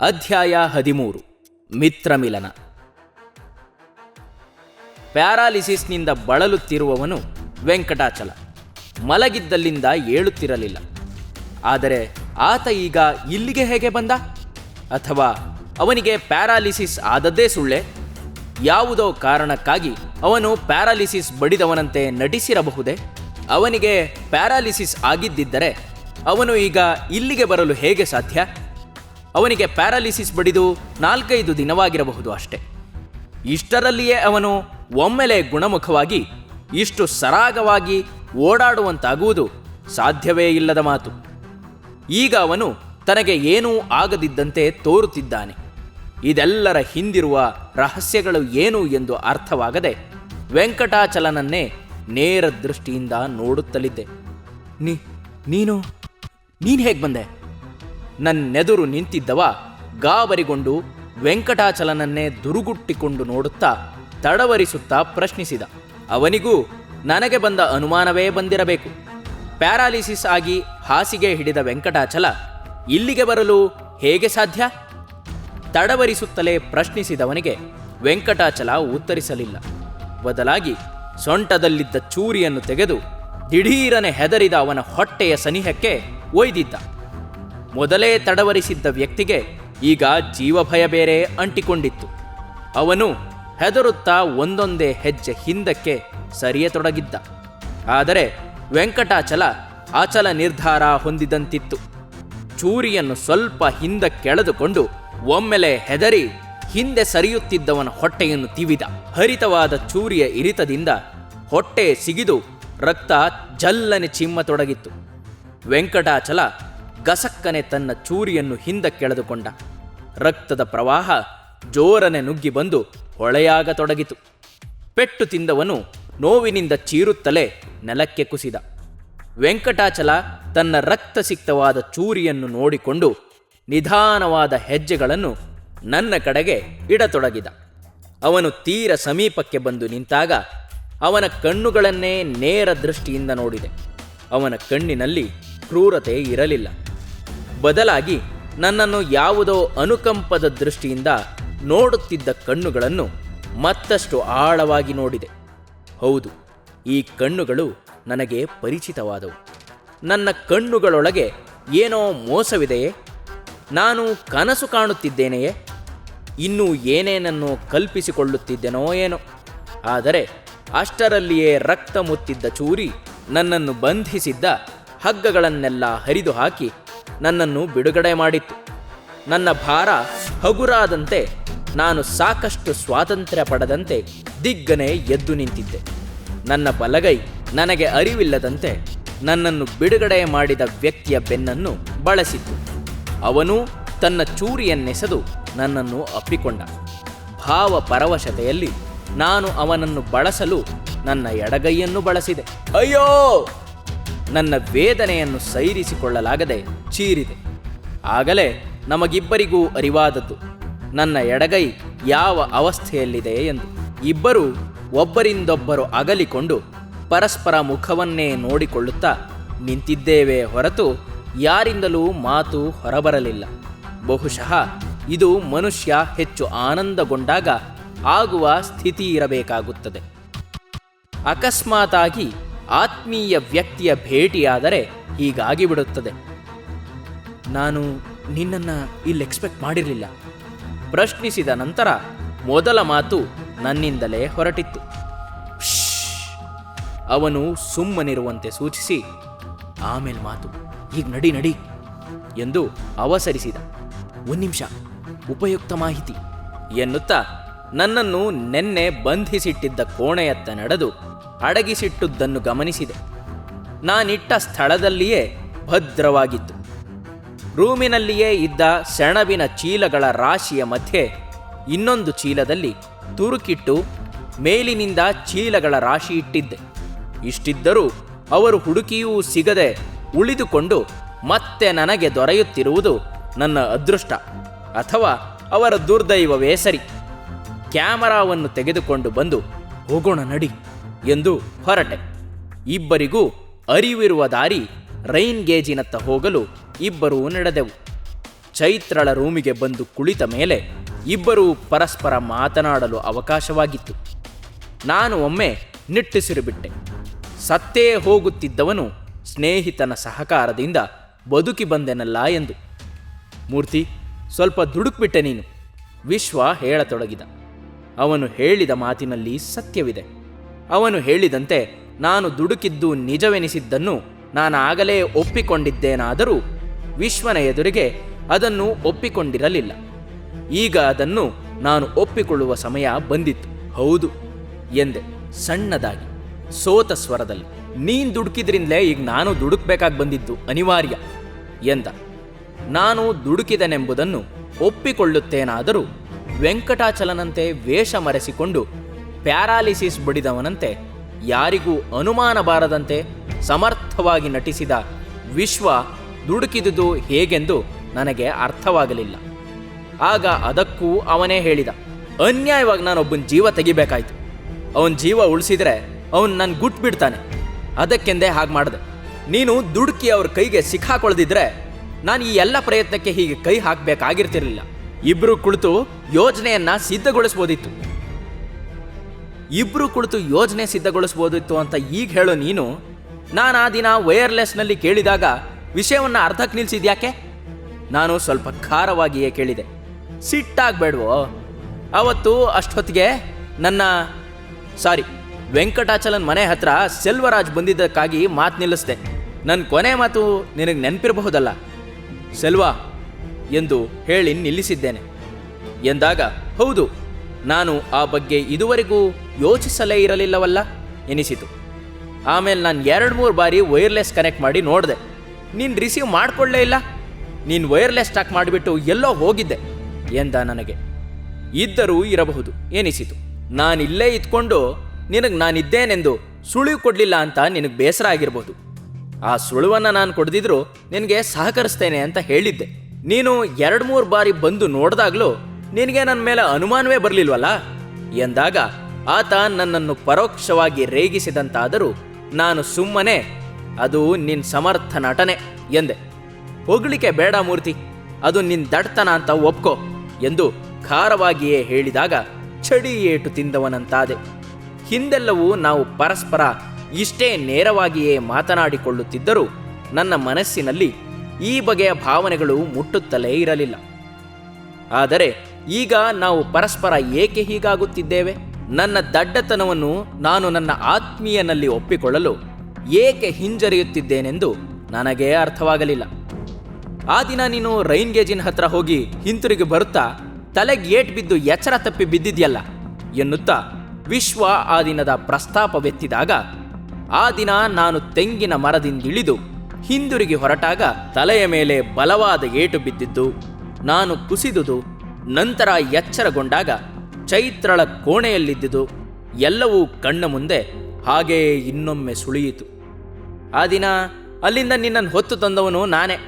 ಅಧ್ಯಾಯ 13 ಮಿತ್ರಮಿಲನ. ಪ್ಯಾರಾಲಿಸಿಸ್ನಿಂದ ಬಳಲುತ್ತಿರುವವನು ವೆಂಕಟಾಚಲ ಮಲಗಿದ್ದಲ್ಲಿಂದ ಏಳುತ್ತಿರಲಿಲ್ಲ. ಆದರೆ ಆತ ಈಗ ಇಲ್ಲಿಗೆ ಹೇಗೆ ಬಂದ? ಅಥವಾ ಅವನಿಗೆ ಪ್ಯಾರಾಲಿಸಿಸ್ ಆದದ್ದೇ ಸುಳ್ಳೆ? ಯಾವುದೋ ಕಾರಣಕ್ಕಾಗಿ ಅವನು ಪ್ಯಾರಾಲಿಸಿಸ್ ಬಡಿದವನಂತೆ ನಟಿಸಿರಬಹುದೇ? ಅವನಿಗೆ ಪ್ಯಾರಾಲಿಸಿಸ್ ಆಗಿದ್ದಿದ್ದರೆ ಅವನು ಈಗ ಇಲ್ಲಿಗೆ ಬರಲು ಹೇಗೆ ಸಾಧ್ಯ? ಅವನಿಗೆ ಪ್ಯಾರಾಲಿಸಿಸ್ ಬಡಿದು 4-5 ದಿನವಾಗಿರಬಹುದು ಅಷ್ಟೆ. ಇಷ್ಟರಲ್ಲಿಯೇ ಅವನು ಒಮ್ಮೆಲೆ ಗುಣಮುಖವಾಗಿ ಇಷ್ಟು ಸರಾಗವಾಗಿ ಓಡಾಡುವಂತಾಗುವುದು ಸಾಧ್ಯವೇ ಇಲ್ಲದ ಮಾತು. ಈಗ ಅವನು ತನಗೆ ಏನೂ ಆಗದಿದ್ದಂತೆ ತೋರುತ್ತಿದ್ದಾನೆ. ಇದೆಲ್ಲರ ಹಿಂದಿರುವ ರಹಸ್ಯಗಳು ಏನು ಎಂದು ಅರ್ಥವಾಗದೆ ವೆಂಕಟಾಚಲನನ್ನೇ ನೇರ ದೃಷ್ಟಿಯಿಂದ ನೋಡುತ್ತಲಿದ್ದೆ. ನೀನು ಹೇಗೆ ಬಂದೆ? ನನ್ನೆದುರು ನಿಂತಿದ್ದವ ಗಾಬರಿಗೊಂಡು ವೆಂಕಟಾಚಲನನ್ನೇ ದುರುಗುಟ್ಟಿಕೊಂಡು ನೋಡುತ್ತಾ ತಡವರಿಸುತ್ತಾ ಪ್ರಶ್ನಿಸಿದ. ಅವನಿಗೂ ನನಗೆ ಬಂದ ಅನುಮಾನವೇ ಬಂದಿರಬೇಕು. ಪ್ಯಾರಾಲಿಸಿಸ್ ಆಗಿ ಹಾಸಿಗೆ ಹಿಡಿದ ವೆಂಕಟಾಚಲ ಇಲ್ಲಿಗೆ ಬರಲು ಹೇಗೆ ಸಾಧ್ಯ? ತಡವರಿಸುತ್ತಲೇ ಪ್ರಶ್ನಿಸಿದವನಿಗೆ ವೆಂಕಟಾಚಲ ಉತ್ತರಿಸಲಿಲ್ಲ. ಬದಲಾಗಿ ಸೊಂಟದಲ್ಲಿದ್ದ ಚೂರಿಯನ್ನು ತೆಗೆದು ದಿಢೀರನೆ ಹೆದರಿದ ಅವನ ಹೊಟ್ಟೆಯ ಸನಿಹಕ್ಕೆ ಒಯ್ದಿದ್ದ. ಮೊದಲೇ ತಡವರಿಸಿದ್ದ ವ್ಯಕ್ತಿಗೆ ಈಗ ಜೀವಭಯ ಬೇರೆ ಅಂಟಿಕೊಂಡಿತ್ತು. ಅವನು ಹೆದರುತ್ತಾ ಒಂದೊಂದೇ ಹೆಜ್ಜೆ ಹಿಂದಕ್ಕೆ ಸರಿಯತೊಡಗಿದ್ದ. ಆದರೆ ವೆಂಕಟಾಚಲ ಅಚಲ ನಿರ್ಧಾರ ಹೊಂದಿದಂತಿತ್ತು. ಚೂರಿಯನ್ನು ಸ್ವಲ್ಪ ಹಿಂದಕ್ಕೆಳೆದುಕೊಂಡು ಒಮ್ಮೆಲೆ ಹೆದರಿ ಹಿಂದೆ ಸರಿಯುತ್ತಿದ್ದವನ ಹೊಟ್ಟೆಯನ್ನು ತಿವಿದ. ಹರಿತವಾದ ಚೂರಿಯ ಇರಿತದಿಂದ ಹೊಟ್ಟೆ ಸಿಗಿದು ರಕ್ತ ಜಲ್ಲನೆ ಚಿಮ್ಮತೊಡಗಿತ್ತು. ವೆಂಕಟಾಚಲ ಗಸಕ್ಕನೆ ತನ್ನ ಚೂರಿಯನ್ನು ಹಿಂದಕ್ಕೆಳೆದುಕೊಂಡ. ರಕ್ತದ ಪ್ರವಾಹ ಜೋರನೆ ನುಗ್ಗಿ ಬಂದು ಹೊಳೆಯಾಗತೊಡಗಿತು. ಪೆಟ್ಟು ತಿಂದವನು ನೋವಿನಿಂದ ಚೀರುತ್ತಲೇ ನೆಲಕ್ಕೆ ಕುಸಿದ. ವೆಂಕಟಾಚಲ ತನ್ನ ರಕ್ತಸಿಕ್ತವಾದ ಚೂರಿಯನ್ನು ನೋಡಿಕೊಂಡು ನಿಧಾನವಾದ ಹೆಜ್ಜೆಗಳನ್ನು ನನ್ನ ಕಡೆಗೆ ಇಡತೊಡಗಿದ. ಅವನು ತೀರ ಸಮೀಪಕ್ಕೆ ಬಂದು ನಿಂತಾಗ ಅವನ ಕಣ್ಣುಗಳನ್ನೇ ನೇರ ದೃಷ್ಟಿಯಿಂದ ನೋಡಿದೆ. ಅವನ ಕಣ್ಣಿನಲ್ಲಿ ಕ್ರೂರತೆ ಇರಲಿಲ್ಲ. ಬದಲಾಗಿ ನನ್ನನ್ನು ಯಾವುದೋ ಅನುಕಂಪದ ದೃಷ್ಟಿಯಿಂದ ನೋಡುತ್ತಿದ್ದ ಕಣ್ಣುಗಳನ್ನು ಮತ್ತಷ್ಟು ಆಳವಾಗಿ ನೋಡಿದೆ. ಹೌದು, ಈ ಕಣ್ಣುಗಳು ನನಗೆ ಪರಿಚಿತವಾದವು. ನನ್ನ ಕಣ್ಣುಗಳೊಳಗೆ ಏನೋ ಮೋಸವಿದೆಯೇ? ನಾನು ಕನಸು ಕಾಣುತ್ತಿದ್ದೇನೆಯೇ? ಇನ್ನೂ ಏನೇನನ್ನು ಕಲ್ಪಿಸಿಕೊಳ್ಳುತ್ತಿದ್ದೆನೋ ಏನೋ. ಆದರೆ ಅಷ್ಟರಲ್ಲಿಯೇ ರಕ್ತ ಮುತ್ತಿದ್ದ ಚೂರಿ ನನ್ನನ್ನು ಬಂಧಿಸಿದ್ದ ಹಗ್ಗಗಳನ್ನೆಲ್ಲ ಹರಿದು ಹಾಕಿ ನನ್ನನ್ನು ಬಿಡುಗಡೆ ಮಾಡಿತ್ತು. ನನ್ನ ಭಾರ ಹಗುರಾದಂತೆ ನಾನು ಸಾಕಷ್ಟು ಸ್ವಾತಂತ್ರ್ಯ ಪಡೆದಂತೆ ದಿಗ್ಗನೆ ಎದ್ದು ನಿಂತಿದ್ದೆ. ನನ್ನ ಬಲಗೈ ನನಗೆ ಅರಿವಿಲ್ಲದಂತೆ ನನ್ನನ್ನು ಬಿಡುಗಡೆ ಮಾಡಿದ ವ್ಯಕ್ತಿಯ ಬೆನ್ನನ್ನು ಬಳಸಿತ್ತು. ಅವನು ತನ್ನ ಚೂರಿಯನ್ನೆಸೆದು ನನ್ನನ್ನು ಅಪ್ಪಿಕೊಂಡ. ಭಾವ ಪರವಶತೆಯಲ್ಲಿ ನಾನು ಅವನನ್ನು ಬಳಸಲು ನನ್ನ ಎಡಗೈಯನ್ನು ಬಳಸಿದೆ. ಅಯ್ಯೋ! ನನ್ನ ವೇದನೆಯನ್ನು ಸೈರಿಸಿಕೊಳ್ಳಲಾಗದೆ ಚೀರಿದೆ. ಆಗಲೇ ನಮಗಿಬ್ಬರಿಗೂ ಅರಿವಾದದ್ದು ನನ್ನ ಎಡಗೈ ಯಾವ ಅವಸ್ಥೆಯಲ್ಲಿದೆ ಎಂದು. ಇಬ್ಬರೂ ಒಬ್ಬರಿಂದೊಬ್ಬರು ಅಗಲಿಕೊಂಡು ಪರಸ್ಪರ ಮುಖವನ್ನೇ ನೋಡಿಕೊಳ್ಳುತ್ತಾ ನಿಂತಿದ್ದೇವೆ ಹೊರತು ಯಾರಿಂದಲೂ ಮಾತು ಹೊರಬರಲಿಲ್ಲ. ಬಹುಶಃ ಇದು ಮನುಷ್ಯ ಹೆಚ್ಚು ಆನಂದಗೊಂಡಾಗ ಆಗುವ ಸ್ಥಿತಿ ಇರಬೇಕಾಗುತ್ತದೆ. ಅಕಸ್ಮಾತಾಗಿ ಆತ್ಮೀಯ ವ್ಯಕ್ತಿಯ ಭೇಟಿಯಾದರೆ ಹೀಗಾಗಿ ಬಿಡುತ್ತದೆ. ನಾನು ನಿನ್ನನ್ನು ಇಲ್ಲಿ ಎಕ್ಸ್ಪೆಕ್ಟ್ ಮಾಡಿರಲಿಲ್ಲ. ಪ್ರಶ್ನಿಸಿದ ನಂತರ ಮೊದಲ ಮಾತು ನನ್ನಿಂದಲೇ ಹೊರಟಿತ್ತು. ಅವನು ಸುಮ್ಮನಿರುವಂತೆ ಸೂಚಿಸಿ, ಆಮೇಲೆ ಮಾತು, ಈಗ ನಡಿ ಎಂದು ಅವಸರಿಸಿದ. 1 ನಿಮಿಷ, ಉಪಯುಕ್ತ ಮಾಹಿತಿ ಎನ್ನುತ್ತಾ ನನ್ನನ್ನು ನೆನ್ನೆ ಬಂಧಿಸಿಟ್ಟಿದ್ದ ಕೋಣೆಯತ್ತ ನಡೆದು ಅಡಗಿಸಿಟ್ಟುದನ್ನು ಗಮನಿಸಿದೆ. ನಾನಿಟ್ಟ ಸ್ಥಳದಲ್ಲಿಯೇ ಭದ್ರವಾಗಿತ್ತು. ರೂಮಿನಲ್ಲಿಯೇ ಇದ್ದ ಸೆಣಬಿನ ಚೀಲಗಳ ರಾಶಿಯ ಮಧ್ಯೆ ಇನ್ನೊಂದು ಚೀಲದಲ್ಲಿ ತುರುಕಿಟ್ಟು ಮೇಲಿನಿಂದ ಚೀಲಗಳ ರಾಶಿ ಇಟ್ಟಿದ್ದೆ. ಇಷ್ಟಿದ್ದರೂ ಅವರು ಹುಡುಕಿಯೂ ಸಿಗದೆ ಉಳಿದುಕೊಂಡು ಮತ್ತೆ ನನಗೆ ದೊರೆಯುತ್ತಿರುವುದು ನನ್ನ ಅದೃಷ್ಟ ಅಥವಾ ಅವರ ದುರ್ದೈವವೇ ಸರಿ. ಕ್ಯಾಮರಾವನ್ನು ತೆಗೆದುಕೊಂಡು ಬಂದು ಹೋಗೋಣ ನಡಿ ಎಂದು ಹೊರಟೆ. ಇಬ್ಬರಿಗೂ ಅರಿವಿರುವ ದಾರಿ ರೈನ್ ಗೇಜಿನತ್ತ ಹೋಗಲು ಇಬ್ಬರೂ ನಡೆದೆವು. ಚೈತ್ರಳ ರೂಮಿಗೆ ಬಂದು ಕುಳಿತ ಮೇಲೆ ಇಬ್ಬರೂ ಪರಸ್ಪರ ಮಾತನಾಡಲು ಅವಕಾಶವಾಗಿತ್ತು. ನಾನು ಒಮ್ಮೆ ನಿಟ್ಟುಸಿರುಬಿಟ್ಟೆ. ಸತ್ತೇ ಹೋಗುತ್ತಿದ್ದವನು ಸ್ನೇಹಿತನ ಸಹಕಾರದಿಂದ ಬದುಕಿ ಬಂದೆನಲ್ಲ ಎಂದು. ಮೂರ್ತಿ, ಸ್ವಲ್ಪ ದುಡುಕ್ಬಿಟ್ಟೆ ನೀನು, ವಿಶ್ವ ಹೇಳತೊಡಗಿದ. ಅವನು ಹೇಳಿದ ಮಾತಿನಲ್ಲಿ ಸತ್ಯವಿದೆ. ಅವನು ಹೇಳಿದಂತೆ ನಾನು ದುಡುಕಿದ್ದು ನಿಜವೆನಿಸಿದ್ದನ್ನು ನಾನಾಗಲೇ ಒಪ್ಪಿಕೊಂಡಿದ್ದೇನಾದರೂ ವಿಶ್ವನ ಎದುರಿಗೆ ಅದನ್ನು ಒಪ್ಪಿಕೊಂಡಿರಲಿಲ್ಲ. ಈಗ ಅದನ್ನು ನಾನು ಒಪ್ಪಿಕೊಳ್ಳುವ ಸಮಯ ಬಂದಿತ್ತು. ಹೌದು ಎಂದೆ ಸಣ್ಣದಾಗಿ, ಸೋತ ಸ್ವರದಲ್ಲಿ. ನೀನು ದುಡುಕಿದ್ರಿಂದಲೇ ಈಗ ನಾನು ದುಡುಕ್ಬೇಕಾಗಿ ಬಂದಿದ್ದು ಅನಿವಾರ್ಯ ಎಂದ. ನಾನು ದುಡುಕಿದನೆಂಬುದನ್ನು ಒಪ್ಪಿಕೊಳ್ಳುತ್ತೇನಾದರೂ ವೆಂಕಟಾಚಲನಂತೆ ವೇಷ ಮರೆಸಿಕೊಂಡು ಪ್ಯಾರಾಲಿಸಿಸ್ ಬಡಿದವನಂತೆ ಯಾರಿಗೂ ಅನುಮಾನ ಬಾರದಂತೆ ಸಮರ್ಥವಾಗಿ ನಟಿಸಿದ ವಿಶ್ವ ದುಡುಕಿದುದು ಹೇಗೆಂದು ನನಗೆ ಅರ್ಥವಾಗಲಿಲ್ಲ. ಆಗ ಅದಕ್ಕೂ ಅವನೇ ಹೇಳಿದ, ಅನ್ಯಾಯವಾಗಿ ನಾನೊಬ್ಬನ ಜೀವ ತೆಗಿಬೇಕಾಯ್ತು. ಅವನ ಜೀವ ಉಳಿಸಿದರೆ ಅವನು ನನ್ನ ಗುಟ್ಬಿಡ್ತಾನೆ, ಅದಕ್ಕೆಂದೇ ಹಾಗೆ ಮಾಡಿದೆ. ನೀನು ದುಡುಕಿ ಅವ್ರ ಕೈಗೆ ಸಿಕ್ಕಾಕೊಳ್ದಿದ್ರೆ ನಾನು ಈ ಎಲ್ಲ ಪ್ರಯತ್ನಕ್ಕೆ ಹೀಗೆ ಕೈ ಹಾಕಬೇಕಾಗಿರ್ತಿರ್ಲಿಲ್ಲ. ಇಬ್ರು ಕುಳಿತು ಯೋಜನೆ ಸಿದ್ಧಗೊಳಿಸ್ಬೋದಿತ್ತು ಅಂತ ಈಗ ಹೇಳೋ ನೀನು, ನಾನು ಆ ದಿನ ವೈರ್ಲೆಸ್ನಲ್ಲಿ ಕೇಳಿದಾಗ ವಿಷಯವನ್ನು ಅರ್ಧಕ್ಕೆ ನಿಲ್ಲಿಸಿದ್ಯಾಕೆ? ನಾನು ಸ್ವಲ್ಪ ಖಾರವಾಗಿಯೇ ಕೇಳಿದೆ. ಸಿಟ್ಟಾಗಬೇಡ್ವೋ? ಅವತ್ತು ಅಷ್ಟೊತ್ತಿಗೆ ವೆಂಕಟಾಚಲನ್ ಮನೆ ಹತ್ರ ಸೆಲ್ವರಾಜ್ ಬಂದಿದ್ದಕ್ಕಾಗಿ ಮಾತು ನಿಲ್ಲಿಸ್ದೆ. ನನ್ನ ಕೊನೆ ಮಾತು ನಿನಗೆ ನೆನಪಿರಬಹುದಲ್ಲ, ಸೆಲ್ವಾ ಎಂದು ಹೇಳಿ ನಿಲ್ಲಿಸಿದ್ದೇನೆ ಎಂದಾಗ, ಹೌದು, ನಾನು ಆ ಬಗ್ಗೆ ಇದುವರೆಗೂ ಯೋಚಿಸಲೇ ಇರಲಿಲ್ಲವಲ್ಲ ಎನಿಸಿತು. ಆಮೇಲೆ ನಾನು 2-3 ಬಾರಿ ವೈರ್ಲೆಸ್ ಕನೆಕ್ಟ್ ಮಾಡಿ ನೋಡಿದೆ. ನೀನು ರಿಸೀವ್ ಮಾಡಿಕೊಳ್ಳೇ ಇಲ್ಲ. ನೀನು ವೈರ್ಲೆಸ್ ಸ್ಟಾಕ್ ಮಾಡಿಬಿಟ್ಟು ಎಲ್ಲೋ ಹೋಗಿದ್ದೆ ಎಂದ ನನಗೆ. ಇದ್ದರೂ ಇರಬಹುದು ಎನಿಸಿತು. ನಾನಿಲ್ಲೇ ಇದ್ಕೊಂಡು ನಿನಗೆ ನಾನಿದ್ದೇನೆಂದು ಸುಳಿವು ಕೊಡಲಿಲ್ಲ ಅಂತ ನಿನಗೆ ಬೇಸರ ಆಗಿರ್ಬೋದು. ಆ ಸುಳುವನ್ನು ನಾನು ಕೊಡದಿದ್ರು ನಿನಗೆ ಸಹಕರಿಸ್ತೇನೆ ಅಂತ ಹೇಳಿದ್ದೆ. ನೀನು 2-3 ಬಾರಿ ಬಂದು ನೋಡಿದಾಗಲೂ ನಿನಗೆ ನನ್ನ ಮೇಲೆ ಅನುಮಾನವೇ ಬರಲಿಲ್ವಲ್ಲ ಎಂದಾಗ ಆತ ನನ್ನನ್ನು ಪರೋಕ್ಷವಾಗಿ ರೇಗಿಸಿದಂತಾದರೂ ನಾನು ಸುಮ್ಮನೆ ಅದು ನಿನ್ನ ಸಮರ್ಥ ನಟನೆ ಎಂದೆ. ಹೊಗಳಿಕೆ ಬೇಡ ಮೂರ್ತಿ, ಅದು ನಿನ್ನ ದಡ್ತನ ಅಂತ ಒಪ್ಕೋ ಎಂದು ಖಾರವಾಗಿಯೇ ಹೇಳಿದಾಗ ಚಡಿ ಏಟು ತಿಂದವನಂತಾದೆ. ಹಿಂದೆಲ್ಲವೂ ನಾವು ಪರಸ್ಪರ ಇಷ್ಟೇ ನೇರವಾಗಿಯೇ ಮಾತನಾಡಿಕೊಳ್ಳುತ್ತಿದ್ದರೂ ನನ್ನ ಮನಸ್ಸಿನಲ್ಲಿ ಈ ಬಗೆಯ ಭಾವನೆಗಳು ಮುಟ್ಟುತ್ತಲೇ ಇರಲಿಲ್ಲ. ಆದರೆ ಈಗ ನಾವು ಪರಸ್ಪರ ಏಕೆ ಹೀಗಾಗುತ್ತಿದ್ದೇವೆ? ನನ್ನ ದಡ್ಡತನವನ್ನು ನಾನು ನನ್ನ ಆತ್ಮೀಯನಲ್ಲಿ ಒಪ್ಪಿಕೊಳ್ಳಲು ಏಕೆ ಹಿಂಜರಿಯುತ್ತಿದ್ದೇನೆಂದು ನನಗೇ ಅರ್ಥವಾಗಲಿಲ್ಲ. ಆ ದಿನ ನೀನು ರೈನ್ ಗೇಜಿನ ಹತ್ರ ಹೋಗಿ ಹಿಂತಿರುಗಿ ಬರುತ್ತಾ ತಲೆಗೆ ಏಟ್ ಬಿದ್ದು ಎಚ್ಚರ ತಪ್ಪಿ ಬಿದ್ದಿದ್ಯಲ್ಲ ಎನ್ನುತ್ತಾ ವಿಶ್ವ ಆ ದಿನದ ಪ್ರಸ್ತಾಪವೆತ್ತಿದಾಗ, ಆ ದಿನ ನಾನು ತೆಂಗಿನ ಮರದಿಂದಿಳಿದು ಹಿಂದಿರುಗಿ ಹೊರಟಾಗ ತಲೆಯ ಮೇಲೆ ಬಲವಾದ ಏಟು ಬಿದ್ದಿದ್ದು, ನಾನು ಕುಸಿದುದು, ನಂತರ ಎಚ್ಚರಗೊಂಡಾಗ ಚೈತ್ರಳ ಕೋಣೆಯಲ್ಲಿದ್ದುದು ಎಲ್ಲವೂ ಕಣ್ಣ ಮುಂದೆ ಹಾಗೆಯೇ ಇನ್ನೊಮ್ಮೆ ಸುಳಿಯಿತು. ಆ ದಿನ ಅಲ್ಲಿಂದ ನಿನ್ನನ್ನು ಹೊತ್ತು ತಂದವನು ನಾನೇ.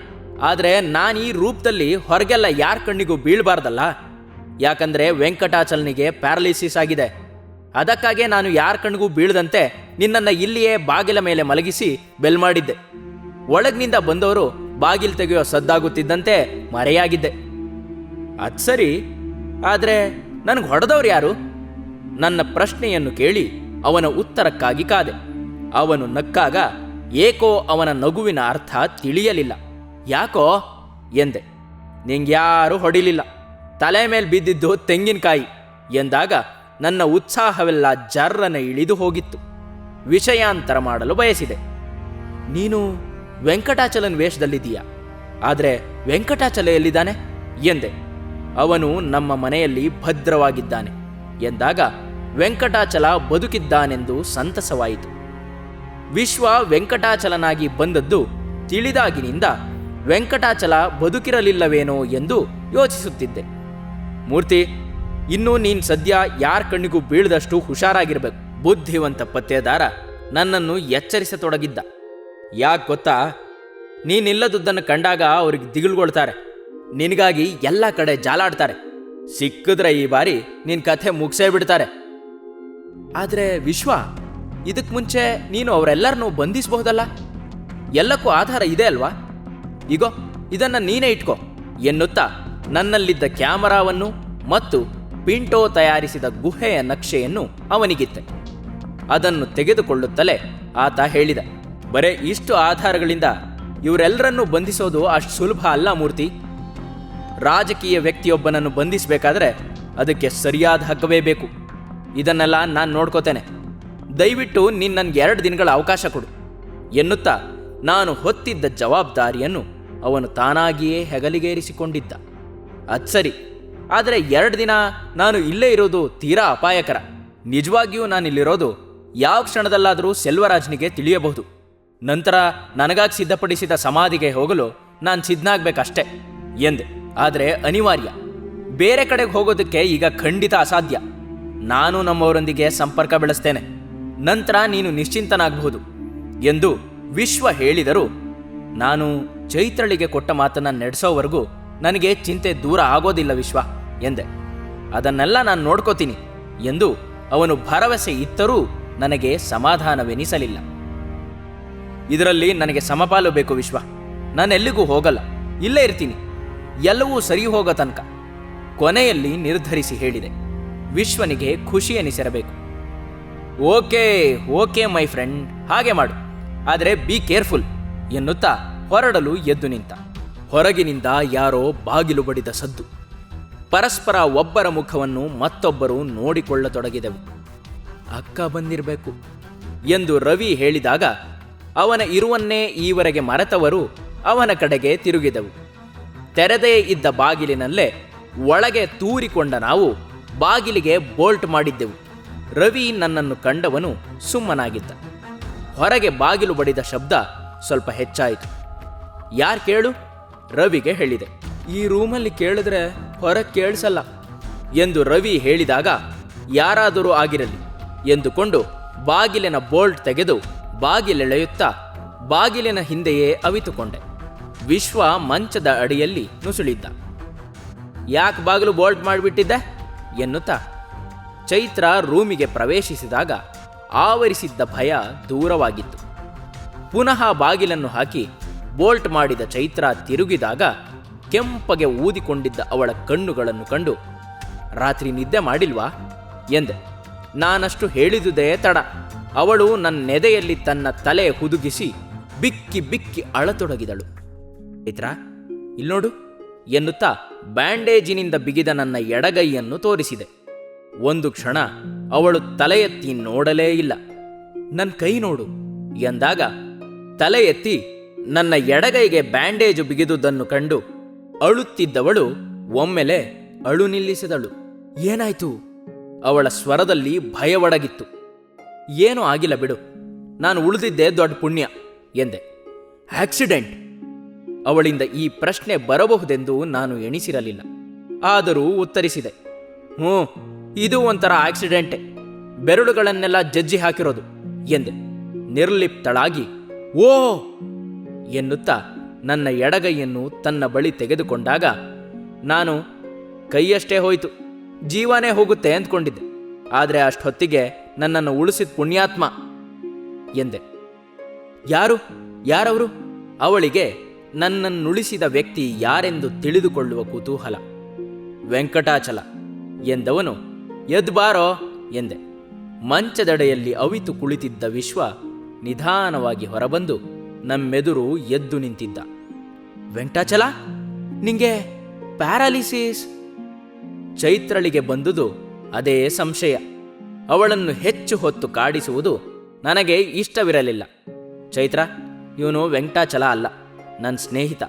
ಆದರೆ ನಾನು ಈ ರೂಪದಲ್ಲಿ ಹೊರಗೆಲ್ಲ ಯಾರ ಕಣ್ಣಿಗೂ ಬೀಳಬಾರ್ದಲ್ಲ. ಯಾಕಂದರೆ ವೆಂಕಟಾಚಲನಿಗೆ ಪ್ಯಾರಲಿಸಿಸ್ ಆಗಿದೆ. ಅದಕ್ಕಾಗೇ ನಾನು ಯಾರ ಕಣ್ಣಿಗೂ ಬೀಳದಂತೆ ನಿನ್ನನ್ನು ಇಲ್ಲಿಯೇ ಬಾಗಿಲ ಮೇಲೆ ಮಲಗಿಸಿ ಬೆಲ್ ಮಾಡಿದ್ದೆ. ಒಳಗಿನಿಂದ ಬಂದವರು ಬಾಗಿಲು ತೆಗೆಯೋ ಸದ್ದಾಗುತ್ತಿದ್ದಂತೆ ಮರೆಯಾಗಿದ್ದೆ. ಅದು ಸರಿ, ಆದರೆ ನನಗೆ ಹೊಡೆದವ್ರು ಯಾರು? ನನ್ನ ಪ್ರಶ್ನೆಯನ್ನು ಕೇಳಿ ಅವನ ಉತ್ತರಕ್ಕಾಗಿ ಕಾದೆ. ಅವನು ನಕ್ಕಾಗ ಏಕೋ ಅವನ ನಗುವಿನ ಅರ್ಥ ತಿಳಿಯಲಿಲ್ಲ. ಯಾಕೋ ಎಂದೆ. ನಿಂಗ್ಯಾರೂ ಹೊಡಿಲಿಲ್ಲ, ತಲೆ ಮೇಲೆ ಬಿದ್ದಿದ್ದು ತೆಂಗಿನಕಾಯಿ ಎಂದಾಗ ನನ್ನ ಉತ್ಸಾಹವೆಲ್ಲ ಜರ್ರನ ಇಳಿದು ಹೋಗಿತ್ತು. ವಿಷಯಾಂತರ ಮಾಡಲು ಬಯಸಿದೆ. ನೀನು ವೆಂಕಟಾಚಲನ್ ವೇಷದಲ್ಲಿದ್ದೀಯಾ? ಆದರೆ ವೆಂಕಟಾಚಲ ಎಲ್ಲಿದ್ದಾನೆ ಎಂದೆ. ಅವನು ನಮ್ಮ ಮನೆಯಲ್ಲಿ ಭದ್ರವಾಗಿದ್ದಾನೆ ಎಂದಾಗ ವೆಂಕಟಾಚಲ ಬದುಕಿದ್ದಾನೆಂದು ಸಂತಸವಾಯಿತು. ವಿಶ್ವ ವೆಂಕಟಾಚಲನಾಗಿ ಬಂದದ್ದು ತಿಳಿದಾಗಿನಿಂದ ವೆಂಕಟಾಚಲ ಬದುಕಿರಲಿಲ್ಲವೇನೋ ಎಂದು ಯೋಚಿಸುತ್ತಿದ್ದೆ. ಮೂರ್ತಿ, ಇನ್ನೂ ನೀನು ಸದ್ಯ ಯಾರ ಕಣ್ಣಿಗೂ ಬೀಳದಷ್ಟು ಹುಷಾರಾಗಿರ್ಬೇಕು. ಬುದ್ಧಿವಂತ ಪತ್ತೇದಾರ ನನ್ನನ್ನು ಎಚ್ಚರಿಸತೊಡಗಿದ್ದ. ಯಾಕೆ ಗೊತ್ತಾ? ನೀನಿಲ್ಲದುದನ್ನು ಕಂಡಾಗ ಅವ್ರಿಗೆ ದಿಗಿಲ್ಗೊಳ್ತಾರೆ. ನಿನಗಾಗಿ ಎಲ್ಲ ಕಡೆ ಜಾಲಾಡ್ತಾರೆ. ಸಿಕ್ಕಿದ್ರೆ ಈ ಬಾರಿ ನಿನ್ನ ಕಥೆ ಮುಗಿಸೇ ಬಿಡ್ತಾರೆ. ಆದರೆ ವಿಶ್ವ, ಇದಕ್ಕೆ ಮುಂಚೆ ನೀನು ಅವರೆಲ್ಲರನ್ನೂ ಬಂಧಿಸಬಹುದಲ್ಲ? ಎಲ್ಲಕ್ಕೂ ಆಧಾರ ಇದೆ ಅಲ್ವಾ? ಈಗೋ ಇದನ್ನು ನೀನೇ ಇಟ್ಕೋ ಎನ್ನುತ್ತಾ ನನ್ನಲ್ಲಿದ್ದ ಕ್ಯಾಮರಾವನ್ನು ಮತ್ತು ಪಿಂಟೋ ತಯಾರಿಸಿದ ಗುಹೆಯ ನಕ್ಷೆಯನ್ನು ಅವನಿಗಿತ್ತೆ. ಅದನ್ನು ತೆಗೆದುಕೊಳ್ಳುತ್ತಲೇ ಆತ ಹೇಳಿದ, ಬರೇ ಇಷ್ಟು ಆಧಾರಗಳಿಂದ ಇವರೆಲ್ಲರನ್ನೂ ಬಂಧಿಸೋದು ಅಷ್ಟು ಸುಲಭ ಅಲ್ಲ ಮೂರ್ತಿ. ರಾಜಕೀಯ ವ್ಯಕ್ತಿಯೊಬ್ಬನನ್ನು ಬಂಧಿಸಬೇಕಾದ್ರೆ ಅದಕ್ಕೆ ಸರಿಯಾದ ಹಕ್ಕವೇ ಬೇಕು. ಇದನ್ನೆಲ್ಲ ನಾನು ನೋಡ್ಕೋತೇನೆ. ದಯವಿಟ್ಟು ನೀನು ನನಗೆ 2 ದಿನಗಳ ಅವಕಾಶ ಕೊಡು ಎನ್ನುತ್ತಾ ನಾನು ಹೊತ್ತಿದ್ದ ಜವಾಬ್ದಾರಿಯನ್ನು ಅವನು ತಾನಾಗಿಯೇ ಹೆಗಲಿಗೇರಿಸಿಕೊಂಡಿದ್ದ. ಅದು ಸರಿ, ಆದರೆ 2 ದಿನ ನಾನು ಇಲ್ಲೇ ಇರೋದು ತೀರಾ ಅಪಾಯಕರ. ನಿಜವಾಗಿಯೂ ನಾನಿಲ್ಲಿರೋದು ಯಾವ ಕ್ಷಣದಲ್ಲಾದರೂ ಸೆಲ್ವರಾಜ್ನಿಗೆ ತಿಳಿಯಬಹುದು. ನಂತರ ನನಗಾಗಿ ಸಿದ್ಧಪಡಿಸಿದ ಸಮಾಧಿಗೆ ಹೋಗಲು ನಾನು ಸಿದ್ಧನಾಗಬೇಕಷ್ಟೆ ಎಂದೆ. ಆದರೆ ಅನಿವಾರ್ಯ. ಬೇರೆ ಕಡೆಗೆ ಹೋಗೋದಕ್ಕೆ ಈಗ ಖಂಡಿತ ಅಸಾಧ್ಯ. ನಾನು ನಮ್ಮವರೊಂದಿಗೆ ಸಂಪರ್ಕ ಬೆಳೆಸ್ತೇನೆ. ನಂತರ ನೀನು ನಿಶ್ಚಿಂತನಾಗಬಹುದು ಎಂದು ವಿಶ್ವ ಹೇಳಿದರೂ ನಾನು ಚೈತ್ರಳಿಗೆ ಕೊಟ್ಟ ಮಾತನ್ನು ನಡೆಸೋವರೆಗೂ ನನಗೆ ಚಿಂತೆ ದೂರ ಆಗೋದಿಲ್ಲ ವಿಶ್ವ ಎಂದೆ. ಅದನ್ನೆಲ್ಲ ನಾನು ನೋಡ್ಕೋತೀನಿ ಎಂದು ಅವನು ಭರವಸೆ ಇತ್ತರೂ ನನಗೆ ಸಮಾಧಾನವೆನಿಸಲಿಲ್ಲ. ಇದರಲ್ಲಿ ನನಗೆ ಸಮಪಾಲು ಬೇಕು ವಿಶ್ವ. ನಾನೆಲ್ಲಿಗೂ ಹೋಗಲ್ಲ, ಇಲ್ಲೇ ಇರ್ತೀನಿ, ಎಲ್ಲವೂ ಸರಿ ಹೋಗೋ ತನಕ ಕೊನೆಯಲ್ಲಿ ನಿರ್ಧರಿಸಿ ಹೇಳಿದೆ. ವಿಶ್ವನಿಗೆ ಖುಷಿ ಎನಿಸಿರಬೇಕು. ಓಕೆ ಓಕೆ ಮೈ ಫ್ರೆಂಡ್, ಹಾಗೆ ಮಾಡು, ಆದರೆ ಬಿ ಕೇರ್ಫುಲ್ ಎನ್ನುತ್ತಾ ಹೊರಡಲು ಎದ್ದು ನಿಂತ. ಹೊರಗಿನಿಂದ ಯಾರೋ ಬಾಗಿಲು ಬಡಿದ ಸದ್ದು. ಪರಸ್ಪರ ಒಬ್ಬರ ಮುಖವನ್ನು ಮತ್ತೊಬ್ಬರು ನೋಡಿಕೊಳ್ಳತೊಡಗಿದೆವು. ಅಕ್ಕ ಬಂದಿರಬೇಕು ಎಂದು ರವಿ ಹೇಳಿದಾಗ ಅವನ ಇರುವನ್ನೇ ಈವರೆಗೆ ಮರೆತವರು ಅವನ ಕಡೆಗೆ ತಿರುಗಿದೆವು. ತೆರೆದೇ ಇದ್ದ ಬಾಗಿಲಿನಲ್ಲೇ ಒಳಗೆ ತೂರಿಕೊಂಡ ನಾವು ಬಾಗಿಲಿಗೆ ಬೋಲ್ಟ್ ಮಾಡಿದ್ದೆವು. ರವಿ ನನ್ನನ್ನು ಕಂಡವನು ಸುಮ್ಮನಾಗಿದ್ದ. ಹೊರಗೆ ಬಾಗಿಲು ಬಡಿದ ಶಬ್ದ ಸ್ವಲ್ಪ ಹೆಚ್ಚಾಯಿತು. ಯಾರು ಕೇಳು? ರವಿಗೆ ಹೇಳಿದೆ. ಈ ರೂಮಲ್ಲಿ ಕೇಳಿದ್ರೆ ಹೊರಗೆ ಕೇಳಿಸಲ್ಲ ಎಂದು ರವಿ ಹೇಳಿದಾಗ ಯಾರಾದರೂ ಆಗಿರಲಿ ಎಂದುಕೊಂಡು ಬಾಗಿಲಿನ ಬೋಲ್ಟ್ ತೆಗೆದು ಬಾಗಿಲೆಳೆಯುತ್ತಾ ಬಾಗಿಲಿನ ಹಿಂದೆಯೇ ಅವಿತುಕೊಂಡೆ. ವಿಶ್ವ ಮಂಚದ ಅಡಿಯಲ್ಲಿ ನುಸುಳಿದ್ದ. ಯಾಕೆ ಬಾಗಿಲು ಬೋಲ್ಟ್ ಮಾಡಿಬಿಟ್ಟಿದ್ದೆ ಎನ್ನುತ್ತಾ ಚೈತ್ರ ರೂಮಿಗೆ ಪ್ರವೇಶಿಸಿದಾಗ ಆವರಿಸಿದ್ದ ಭಯ ದೂರವಾಗಿತ್ತು. ಪುನಃ ಬಾಗಿಲನ್ನು ಹಾಕಿ ಬೋಲ್ಟ್ ಮಾಡಿದ ಚೈತ್ರ ತಿರುಗಿದಾಗ ಕೆಂಪಗೆ ಊದಿಕೊಂಡಿದ್ದ ಅವಳ ಕಣ್ಣುಗಳನ್ನು ಕಂಡು, ರಾತ್ರಿ ನಿದ್ದೆ ಮಾಡಿಲ್ವಾ ಎಂದೆ. ನಾನಷ್ಟು ಹೇಳಿದುದೇ ತಡ. ಅವಳು ನನ್ನ ನೆದೆಯಲ್ಲಿ ತನ್ನ ತಲೆ ಹುದುಗಿಸಿ ಬಿಕ್ಕಿ ಬಿಕ್ಕಿ ಅಳತೊಡಗಿದಳು. ಚೈತ್ರ, ಇಲ್ನೋಡು ಎನ್ನುತ್ತಾ ಬ್ಯಾಂಡೇಜಿನಿಂದ ಬಿಗಿದ ನನ್ನ ಎಡಗೈಯನ್ನು ತೋರಿಸಿದೆ. ಒಂದು ಕ್ಷಣ ಅವಳು ತಲೆ ಎತ್ತಿ ನೋಡಲೇ ಇಲ್ಲ. ನನ್ನ ಕೈ ನೋಡು ಎಂದಾಗ ತಲೆ ಎತ್ತಿ ನನ್ನ ಎಡಗೈಗೆ ಬ್ಯಾಂಡೇಜು ಬಿಗಿದುದನ್ನು ಕಂಡು ಅಳುತ್ತಿದ್ದವಳು ಒಮ್ಮೆಲೆ ಅಳು ನಿಲ್ಲಿಸಿದಳು. ಏನಾಯ್ತು? ಅವಳ ಸ್ವರದಲ್ಲಿ ಭಯವಡಗಿತ್ತು. ಏನೂ ಆಗಿಲ್ಲ ಬಿಡು, ನಾನು ಉಳಿದಿದ್ದೆ ದೊಡ್ಡ ಪುಣ್ಯ ಎಂದೆ. ಆಕ್ಸಿಡೆಂಟ್? ಅವಳಿಂದ ಈ ಪ್ರಶ್ನೆ ಬರಬಹುದೆಂದು ನಾನು ಎಣಿಸಿರಲಿಲ್ಲ. ಆದರೂ ಉತ್ತರಿಸಿದೆ, ಇದು ಒಂಥರ ಆಕ್ಸಿಡೆಂಟೆ, ಬೆರಳುಗಳನ್ನೆಲ್ಲ ಜಜ್ಜಿ ಹಾಕಿರೋದು ಎಂದೆ. ನಿರ್ಲಿಪ್ತಳಾಗಿ ಓ ಎನ್ನುತ್ತಾ ನನ್ನ ಎಡಗೈಯನ್ನು ತನ್ನ ಬಳಿ ತೆಗೆದುಕೊಂಡಾಗ ನಾನು ಕೈಯಷ್ಟೇ ಹೋಯಿತು, ಜೀವನೇ ಹೋಗುತ್ತೆ ಅಂದ್ಕೊಂಡಿದ್ದೆ. ಆದರೆ ಅಷ್ಟೊತ್ತಿಗೆ ನನ್ನನ್ನು ಉಳಿಸಿದ ಪುಣ್ಯಾತ್ಮ ಎಂದೆ. ಯಾರವರು? ಅವಳಿಗೆ ನನ್ನನ್ನುಳಿಸಿದ ವ್ಯಕ್ತಿ ಯಾರೆಂದು ತಿಳಿದುಕೊಳ್ಳುವ ಕುತೂಹಲ. ವೆಂಕಟಾಚಲ ಎಂದವನು ಎದ್ಬಾರೋ ಎಂದೆ. ಮಂಚದಡೆಯಲ್ಲಿ ಅವಿತು ಕುಳಿತಿದ್ದ ವಿಶ್ವ ನಿಧಾನವಾಗಿ ಹೊರಬಂದು ನಮ್ಮೆದುರು ಎದ್ದು ನಿಂತಿದ್ದ. ವೆಂಕಟಾಚಲ, ನಿಂಗೆ ಪ್ಯಾರಾಲಿಸಿಸ್? ಚೈತ್ರಳಿಗೆ ಬಂದುದು ಅದೇ ಸಂಶಯ. ಅವಳನ್ನು ಹೆಚ್ಚು ಹೊತ್ತು ಕಾಡಿಸುವುದು ನನಗೆ ಇಷ್ಟವಿರಲಿಲ್ಲ. ಚೈತ್ರ, ಇವನು ವೆಂಕಟಾಚಲ ಅಲ್ಲ, ನನ್ನ ಸ್ನೇಹಿತ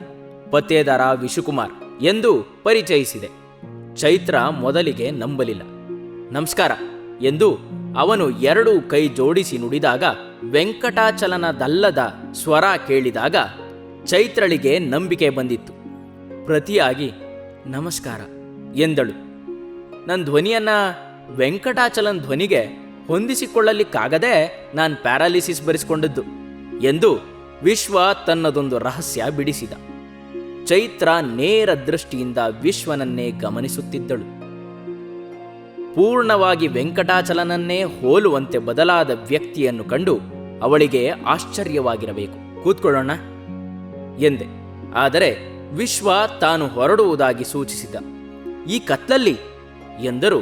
ಪತ್ತೇದಾರ ವಿಶುಕುಮಾರ್ ಎಂದು ಪರಿಚಯಿಸಿದೆ. ಚೈತ್ರ ಮೊದಲಿಗೆ ನಂಬಲಿಲ್ಲ. ನಮಸ್ಕಾರ ಎಂದು ಅವನು 2 ಕೈ ಜೋಡಿಸಿ ನುಡಿದಾಗ ವೆಂಕಟಾಚಲನದಲ್ಲದ ಸ್ವರ ಕೇಳಿದಾಗ ಚೈತ್ರಳಿಗೆ ನಂಬಿಕೆ ಬಂದಿತ್ತು. ಪ್ರತಿಯಾಗಿ ನಮಸ್ಕಾರ ಎಂದಳು. ನನ್ನ ಧ್ವನಿಯನ್ನ ವೆಂಕಟಾಚಲನ್ ಧ್ವನಿಗೆ ಹೊಂದಿಸಿಕೊಳ್ಳಲಿಕ್ಕಾಗದೆ ನಾನು ಪ್ಯಾರಾಲಿಸಿಸ್ ಬರೆಸಿಕೊಂಡದ್ದು ಎಂದು ವಿಶ್ವ ತನ್ನದೊಂದು ರಹಸ್ಯ ಬಿಡಿಸಿದ. ಚೈತ್ರ ನೇರ ದೃಷ್ಟಿಯಿಂದ ವಿಶ್ವನನ್ನೇ ಗಮನಿಸುತ್ತಿದ್ದಳು. ಪೂರ್ಣವಾಗಿ ವೆಂಕಟಾಚಲನನ್ನೇ ಹೋಲುವಂತೆ ಬದಲಾದ ವ್ಯಕ್ತಿಯನ್ನು ಕಂಡು ಅವಳಿಗೆ ಆಶ್ಚರ್ಯವಾಗಿರಬೇಕು. ಕೂತ್ಕೊಳ್ಳೋಣ ಎಂದೆ. ಆದರೆ ವಿಶ್ವ ತಾನು ಹೊರಡುವುದಾಗಿ ಸೂಚಿಸಿದ. ಈ ಕತ್ಲಲ್ಲಿ ಎಂದರೂ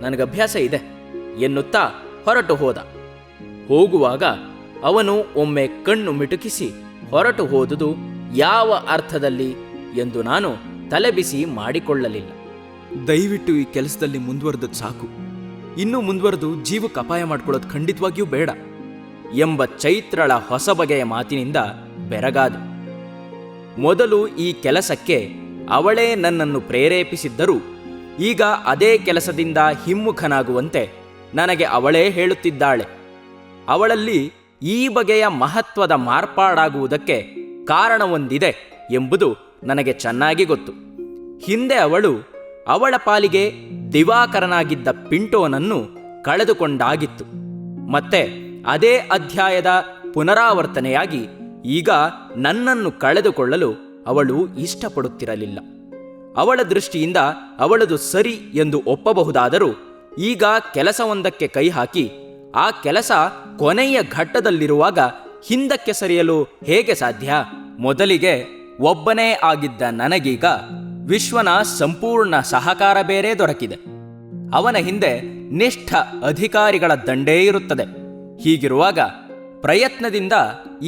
ನನಗಭ್ಯಾಸ ಇದೆ ಎನ್ನುತ್ತಾ ಹೊರಟು ಹೋದ. ಹೋಗುವಾಗ ಅವನು ಒಮ್ಮೆ ಕಣ್ಣು ಮಿಟುಕಿಸಿ ಹೊರಟು ಹೋದುದು ಯಾವ ಅರ್ಥದಲ್ಲಿ ಎಂದು ನಾನು ತಲೆಬಿಸಿ ಮಾಡಿಕೊಳ್ಳಲಿಲ್ಲ. ದಯವಿಟ್ಟು ಈ ಕೆಲಸದಲ್ಲಿ ಮುಂದುವರೆದದ್ದು ಸಾಕು, ಇನ್ನೂ ಮುಂದುವರೆದು ಜೀವಕ್ಕೆ ಅಪಾಯ ಮಾಡ್ಕೊಳ್ಳೋದು ಖಂಡಿತವಾಗಿಯೂ ಬೇಡ ಎಂಬ ಚೈತ್ರಳ ಹೊಸ ಬಗೆಯ ಮಾತಿನಿಂದ ಬೆರಗಾದೆ. ಮೊದಲು ಈ ಕೆಲಸಕ್ಕೆ ಅವಳೇ ನನ್ನನ್ನು ಪ್ರೇರೇಪಿಸಿದ್ದರೂ ಈಗ ಅದೇ ಕೆಲಸದಿಂದ ಹಿಮ್ಮುಖನಾಗುವಂತೆ ನನಗೆ ಅವಳೇ ಹೇಳುತ್ತಿದ್ದಾಳೆ. ಅವಳಲ್ಲಿ ಈ ಬಗೆಯ ಮಹತ್ವದ ಮಾರ್ಪಾಡಾಗುವುದಕ್ಕೆ ಕಾರಣವೊಂದಿದೆ ಎಂಬುದು ನನಗೆ ಚೆನ್ನಾಗಿ ಗೊತ್ತು. ಹಿಂದೆ ಅವಳು ಅವಳ ಪಾಲಿಗೆ ದಿವಾಕರನಾಗಿದ್ದ ಪಿಂಟೋನನ್ನು ಕಳೆದುಕೊಂಡಾಗಿತ್ತು. ಮತ್ತೆ ಅದೇ ಅಧ್ಯಾಯದ ಪುನರಾವರ್ತನೆಯಾಗಿ ಈಗ ನನ್ನನ್ನು ಕಳೆದುಕೊಳ್ಳಲು ಅವಳು ಇಷ್ಟಪಡುತ್ತಿರಲಿಲ್ಲ. ಅವಳ ದೃಷ್ಟಿಯಿಂದ ಅವಳದು ಸರಿ ಎಂದು ಒಪ್ಪಬಹುದಾದರೂ ಈಗ ಕೆಲಸವೊಂದಕ್ಕೆ ಕೈ ಹಾಕಿ ಆ ಕೆಲಸ ಕೊನೆಯ ಘಟ್ಟದಲ್ಲಿರುವಾಗ ಹಿಂದಕ್ಕೆ ಸರಿಯಲು ಹೇಗೆ ಸಾಧ್ಯ? ಮೊದಲಿಗೆ ಒಬ್ಬನೇ ಆಗಿದ್ದ ನನಗೀಗ ವಿಶ್ವನ ಸಂಪೂರ್ಣ ಸಹಕಾರ ಬೇರೆ ದೊರಕಿದೆ. ಅವನ ಹಿಂದೆ ನಿಷ್ಠ ಅಧಿಕಾರಿಗಳ ದಂಡೇ ಇರುತ್ತದೆ. ಹೀಗಿರುವಾಗ ಪ್ರಯತ್ನದಿಂದ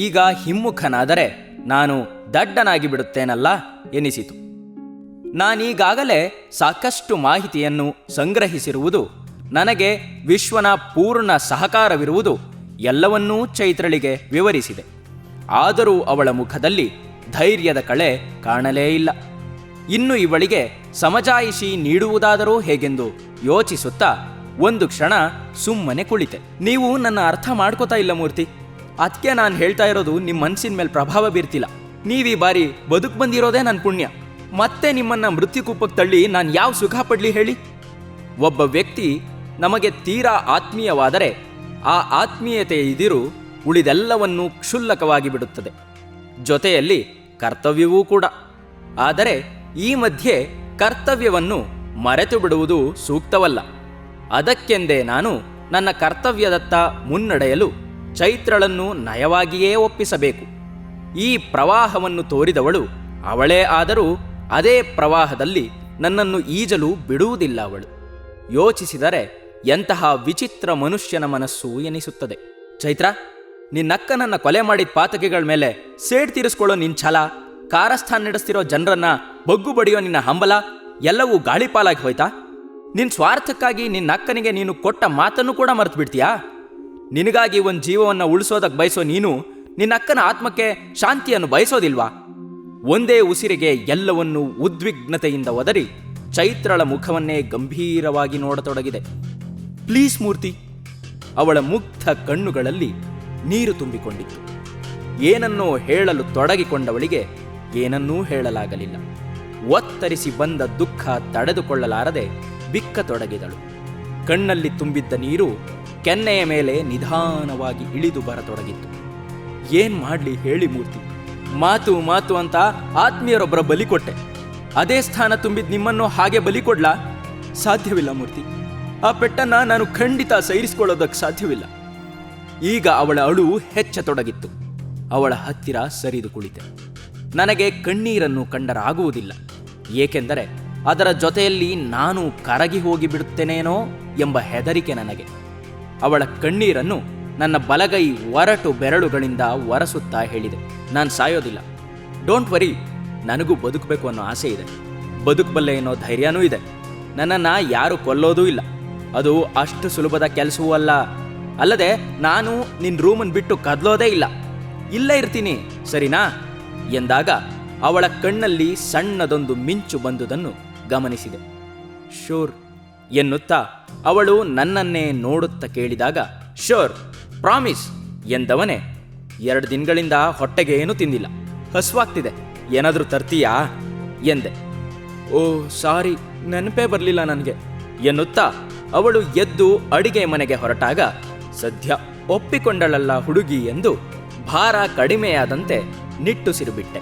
ಈಗ ಹಿಮ್ಮುಖನಾದರೆ ನಾನು ದಡ್ಡನಾಗಿ ಬಿಡುತ್ತೇನಲ್ಲ ಎನಿಸಿತು. ನಾನೀಗಾಗಲೇ ಸಾಕಷ್ಟು ಮಾಹಿತಿಯನ್ನು ಸಂಗ್ರಹಿಸಿರುವುದು, ನನಗೆ ವಿಶ್ವನ ಪೂರ್ಣ ಸಹಕಾರವಿರುವುದು ಎಲ್ಲವನ್ನೂ ಚೈತ್ರಳಿಗೆ ವಿವರಿಸಿದೆ. ಆದರೂ ಅವಳ ಮುಖದಲ್ಲಿ ಧೈರ್ಯದ ಕಳೆ ಕಾಣಲೇ ಇಲ್ಲ. ಇನ್ನು ಇವಳಿಗೆ ಸಮಜಾಯಿಷಿ ನೀಡುವುದಾದರೂ ಹೇಗೆಂದು ಯೋಚಿಸುತ್ತಾ ಒಂದು ಕ್ಷಣ ಸುಮ್ಮನೆ ಕುಳಿತೆ. ನೀವು ನನ್ನ ಅರ್ಥ ಮಾಡ್ಕೋತಾ ಇಲ್ಲ ಮೂರ್ತಿ. ಅದಕ್ಕೆ ನಾನು ಹೇಳ್ತಾ ಇರೋದು ನಿಮ್ಮ ಮನಸ್ಸಿನ ಮೇಲೆ ಪ್ರಭಾವ ಬೀರ್ತಿಲ್ಲ. ನೀವೀ ಬಾರಿ ಬದುಕು ಬಂದಿರೋದೇ ನನ್ನ ಪುಣ್ಯ. ಮತ್ತೆ ನಿಮ್ಮನ್ನ ಮೃತ್ಯುಕೂಪಕ್ಕೆ ತಳ್ಳಿ ನಾನು ಯಾವ ಸುಖ ಪಡ್ಲಿ ಹೇಳಿ? ಒಬ್ಬ ವ್ಯಕ್ತಿ ನಮಗೆ ತೀರಾ ಆತ್ಮೀಯವಾದರೆ ಆ ಆತ್ಮೀಯತೆ ಇದಿರು ಉಳಿದೆಲ್ಲವನ್ನೂ ಕ್ಷುಲ್ಲಕವಾಗಿ ಬಿಡುತ್ತದೆ, ಜೊತೆಯಲ್ಲಿ ಕರ್ತವ್ಯವೂ ಕೂಡ. ಆದರೆ ಈ ಮಧ್ಯೆ ಕರ್ತವ್ಯವನ್ನು ಮರೆತು ಬಿಡುವುದು ಸೂಕ್ತವಲ್ಲ. ಅದಕ್ಕೆಂದೇ ನಾನು ನನ್ನ ಕರ್ತವ್ಯದತ್ತ ಮುನ್ನಡೆಯಲು ಚೈತ್ರಳನ್ನು ನಯವಾಗಿಯೇ ಒಪ್ಪಿಸಬೇಕು. ಈ ಪ್ರವಾಹವನ್ನು ತೋರಿದವಳು ಅವಳೇ ಆದರೂ ಅದೇ ಪ್ರವಾಹದಲ್ಲಿ ನನ್ನನ್ನು ಈಜಲು ಬಿಡುವುದಿಲ್ಲ ಅವಳು. ಯೋಚಿಸಿದರೆ ಎಂತಹ ವಿಚಿತ್ರ ಮನುಷ್ಯನ ಮನಸ್ಸು ಎನಿಸುತ್ತದೆ. ಚೈತ್ರ, ನಿನ್ನಕ್ಕ ನನ್ನ ಕೊಲೆ ಮಾಡಿದ ಪಾತಕಿಗಳ ಮೇಲೆ ಸೇಡ್ ತೀರಿಸ್ಕೊಳ್ಳೋ ನಿನ್ನ ಛಲ, ಕಾರಸ್ಥಾನ ನಡೆಸ್ತಿರೋ ಜನರನ್ನ ಬಗ್ಗು ಬಡಿಯೋ ನಿನ್ನ ಹಂಬಲ ಎಲ್ಲವೂ ಗಾಳಿಪಾಲಾಗಿ ಹೋಯ್ತಾ? ನಿನ್ನ ಸ್ವಾರ್ಥಕ್ಕಾಗಿ ನಿನ್ನಕ್ಕನಿಗೆ ನೀನು ಕೊಟ್ಟ ಮಾತನ್ನು ಕೂಡ ಮರೆತು ಬಿಡ್ತೀಯಾ? ನಿನಗಾಗಿ ಒಂದು ಜೀವವನ್ನು ಉಳಿಸೋದಕ್ಕೆ ಬಯಸೋ ನೀನು ನಿನ್ನಕ್ಕನ ಆತ್ಮಕ್ಕೆ ಶಾಂತಿಯನ್ನು ಬಯಸೋದಿಲ್ವಾ? ಒಂದೇ ಉಸಿರಿಗೆ ಎಲ್ಲವನ್ನೂ ಉದ್ವಿಗ್ನತೆಯಿಂದ ಒದರಿ ಚೈತ್ರಳ ಮುಖವನ್ನೇ ಗಂಭೀರವಾಗಿ ನೋಡತೊಡಗಿದೆ. ಪ್ಲೀಸ್ ಮೂರ್ತಿ. ಅವಳ ಮುಗ್ಧ ಕಣ್ಣುಗಳಲ್ಲಿ ನೀರು ತುಂಬಿಕೊಂಡಿತ್ತು. ಏನನ್ನೋ ಹೇಳಲು ತೊಡಗಿಕೊಂಡವಳಿಗೆ ಏನನ್ನೂ ಹೇಳಲಾಗಲಿಲ್ಲ. ಒತ್ತರಿಸಿ ಬಂದ ದುಃಖ ತಡೆದುಕೊಳ್ಳಲಾರದೆ ಬಿಕ್ಕತೊಡಗಿದಳು. ಕಣ್ಣಲ್ಲಿ ತುಂಬಿದ್ದ ನೀರು ಕೆನ್ನೆಯ ಮೇಲೆ ನಿಧಾನವಾಗಿ ಇಳಿದು ಬರತೊಡಗಿತ್ತು. ಏನ್ ಮಾಡ್ಲಿ ಹೇಳಿ ಮೂರ್ತಿ? ಮಾತು ಮಾತು ಅಂತ ಆತ್ಮೀಯರೊಬ್ಬರ ಬಲಿ ಕೊಟ್ಟೆ. ಅದೇ ಸ್ಥಾನ ತುಂಬಿದ ನಿಮ್ಮನ್ನು ಹಾಗೆ ಬಲಿ ಕೊಡ್ಲಾ? ಸಾಧ್ಯವಿಲ್ಲ ಮೂರ್ತಿ. ಆ ಪೆಟ್ಟನ್ನ ನಾನು ಖಂಡಿತ ಸೈರಿಸಿಕೊಳ್ಳೋದಕ್ಕೆ ಸಾಧ್ಯವಿಲ್ಲ. ಈಗ ಅವಳ ಅಳು ಹೆಚ್ಚತೊಡಗಿತ್ತು. ಅವಳ ಹತ್ತಿರ ಸರಿದು ಕುಳಿತೆ. ನನಗೆ ಕಣ್ಣೀರನ್ನು ಕಂಡರಾಗುವುದಿಲ್ಲ, ಏಕೆಂದರೆ ಅದರ ಜೊತೆಯಲ್ಲಿ ನಾನು ಕರಗಿ ಹೋಗಿ ಬಿಡುತ್ತೇನೇನೋ ಎಂಬ ಹೆದರಿಕೆ ನನಗೆ. ಅವಳ ಕಣ್ಣೀರನ್ನು ನನ್ನ ಬಲಗೈ ಒರಟು ಬೆರಳುಗಳಿಂದ ಒರೆಸುತ್ತಾ ಹೇಳಿದೆ, ನಾನು ಸಾಯೋದಿಲ್ಲ. ಡೋಂಟ್ ವರಿ, ನನಗೂ ಬದುಕಬೇಕು ಅನ್ನೋ ಆಸೆ ಇದೆ, ಬದುಕಬಲ್ಲೆ ಅನ್ನೋ ಧೈರ್ಯನೂ ಇದೆ. ನನ್ನನ್ನು ಯಾರು ಕೊಲ್ಲೋದೂ ಇಲ್ಲ, ಅದು ಅಷ್ಟು ಸುಲಭದ ಕೆಲಸವೂ ಅಲ್ಲ. ಅಲ್ಲದೆ ನಾನು ನಿನ್ನ ರೂಮನ್ನು ಬಿಟ್ಟು ಕದಲೋದೇ ಇಲ್ಲ, ಇಲ್ಲೇ ಇರ್ತೀನಿ, ಸರಿನಾ ಎಂದಾಗ ಅವಳ ಕಣ್ಣಲ್ಲಿ ಸಣ್ಣದೊಂದು ಮಿಂಚು ಬಂದುದನ್ನು ಗಮನಿಸಿದೆ. ಶೋರ್ ಎನ್ನುತ್ತಾ ಅವಳು ನನ್ನನ್ನೇ ನೋಡುತ್ತಾ ಕೇಳಿದಾಗ, ಶೋರ್, ಪ್ರಾಮಿಸ್ ಎಂದವನೇ 2 ದಿನಗಳಿಂದ ಹೊಟ್ಟೆಗೆ ಏನೂ ತಿಂದಿಲ್ಲ, ಹಸುವಾಗ್ತಿದೆ, ಏನಾದರೂ ತರ್ತೀಯಾ ಎಂದೆ. ಓ ಸಾರಿ, ನೆನಪೇ ಬರಲಿಲ್ಲ ನನಗೆ ಎನ್ನುತ್ತಾ ಅವಳು ಎದ್ದು ಅಡಿಗೆ ಮನೆಗೆ ಹೊರಟಾಗ, ಸದ್ಯ ಒಪ್ಪಿಕೊಂಡಳಲ್ಲ ಹುಡುಗಿ ಎಂದು ಭಾರ ಕಡಿಮೆಯಾದಂತೆ ನಿಟ್ಟುಸಿರು ಬಿಟ್ಟೆ.